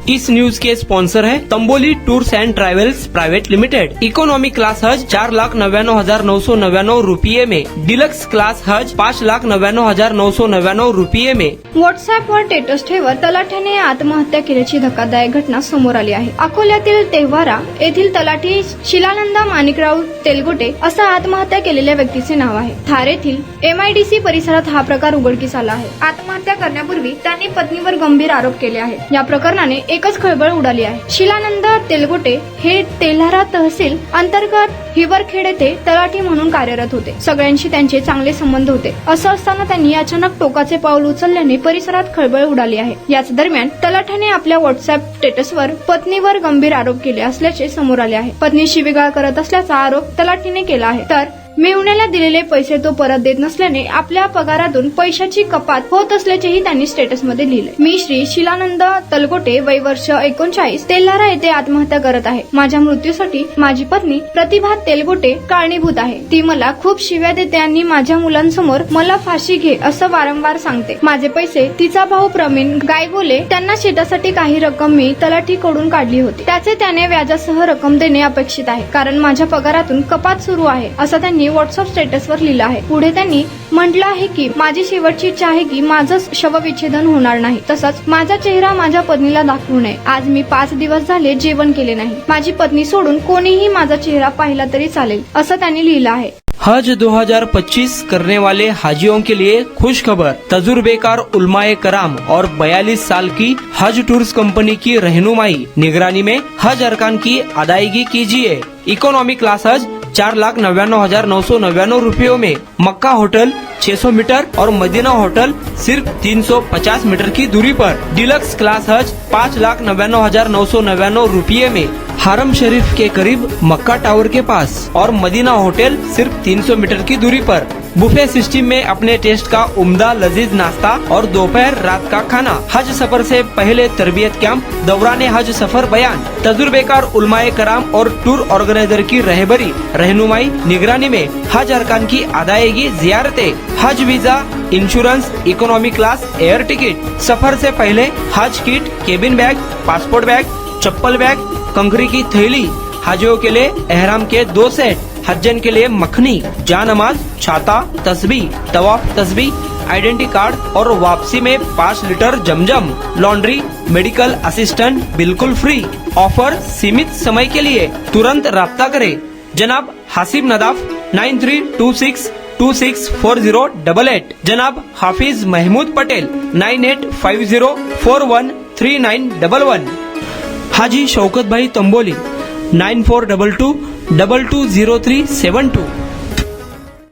इस news के sponsor है Tamboli tours and travels private limited. Economy class हज 4,99,999 रुपये में, डिलक्स क्लास हज 5,99,999 रुपये में। व्हॉट्सअॅपवर स्टेटस ठेवत तलाठ्याने आत्महत्या केल्याची धक्कादायक घटना समोर आली आहे। अकोल्यातील तेव्हारा येथील तलाठी शिलानंद माणिकराव तेलगोटे असा आत्महत्या केलेल्या व्यक्तीचे नाव आहे। थार येथील MIDC परिसरात हा प्रकार उघडकीस आला आहे। आत्महत्या करण्यापूर्वी त्यांनी पत्नीवर गंभीर आरोप केले आहेत। या प्रकरणाने एकच खळबळ उडाली आहे। शिलानंद तेलगोटे हे तेल्हारा तहसील अंतर्गत हिवरखेड येथे तलाठी म्हणून कार्यरत होते। सगळ्यांशी त्यांचे चांगले संबंध होते। असं असताना त्यांनी अचानक टोकाचे पाऊल उचलल्याने परिसरात खळबळ उडाली आहे। याच दरम्यान तलाठ्याने आपल्या व्हॉट्सअॅप स्टेटसवर पत्नीवर गंभीर आरोप केले असल्याचे समोर आले आहे। पत्नी शिवीगाळ करत असल्याचा आरोप तलाठीने केला आहे। तर मेहुण्याला दिलेले पैसे तो परत देत नसल्याने आपल्या पगारातून पैशाची कपात होत असल्याचेही त्यांनी स्टेटसमध्ये लिहिले। मी श्री शिलानंद तलगोटे, वय वर्ष 39, तेल्हारा येथे आत्महत्या करत आहे। माझ्या मृत्यूसाठी माझी पत्नी प्रतिभा तेलगोटे कारणीभूत आहे। ती मला खूप शिव्या देते आणि माझ्या मुलांसमोर मला फाशी घे असं वारंवार सांगते। माझे पैसे तिचा भाऊ प्रवीण गायगोले त्यांना शेतासाठी काही रक्कम मी तलाठीकडून काढली होती। त्याचे त्याने व्याजासह रक्कम देणे अपेक्षित आहे, कारण माझ्या पगारातून कपात सुरू आहे असं त्यांनी व्हॉट्सअप स्टेटसवर लिहिलं आहे। पुढे त्यांनी म्हटलं आहे की माझी शेवटची इच्छा आहे की माझं शवविच्छेदन होणार नाही, तसंच माझा चेहरा माझ्या पत्नीला दाखवू नये। आज मी 5 दिवस झाले जेवण केले नाही। माझी पत्नी सोडून कोणीही माझा चेहरा पाहिला तरी चालेल असं त्यांनी लिहिलं आहे। हज 2025 करने वाले हाजियों के लिए खुश खबर। तजुर्बेकार उलमाए कराम और 42 साल की हज टूर्स कंपनी की रहनुमाई निगरानी में हज अरकान की अदायगी कीजिए। इकोनॉमी क्लास हज 4,99,999 रुपयों में, मक्का होटल 600 मीटर और मदीना होटल सिर्फ 350 मीटर की दूरी पर। डिलक्स क्लास हज 5,99,999 रुपये में, हरम शरीफ के करीब मक्का टावर के पास और मदीना होटल सिर्फ 300 मीटर की दूरी पर। बुफे सिस्टम में अपने टेस्ट का उम्दा लजीज नाश्ता और दोपहर रात का खाना। हज सफर से पहले तरबियत कैंप, दौरान हज सफर बयान, तजुर्बेकार उलमाए कराम और टूर ऑर्गेनाइजर की रहबरी रहनुमाई निगरानी में हज अरकान की अदायगी, जियारतें, हज visa, insurance, economy class, air ticket. सफर से पहले हज kit, cabin bag, passport bag, चप्पल बैग, कंकरी की थैली, हाजियों के लिए एहराम के 2 सेट, हज्जन के लिए मखनी, जानमाज, छाता, तस्बीह, तवाफ तस्बीह, आइडेंटिटी कार्ड और वापसी में 5 लीटर जमजम, लॉन्ड्री, मेडिकल असिस्टेंट बिल्कुल फ्री। ऑफर सीमित समय के लिए, तुरंत राब्ता करें। जनाब हासिब नदाफ 9326264088। जनाब हाफिज महमूद पटेल 9850413911। हाजी शौकत भाई तंबोली 9422220372।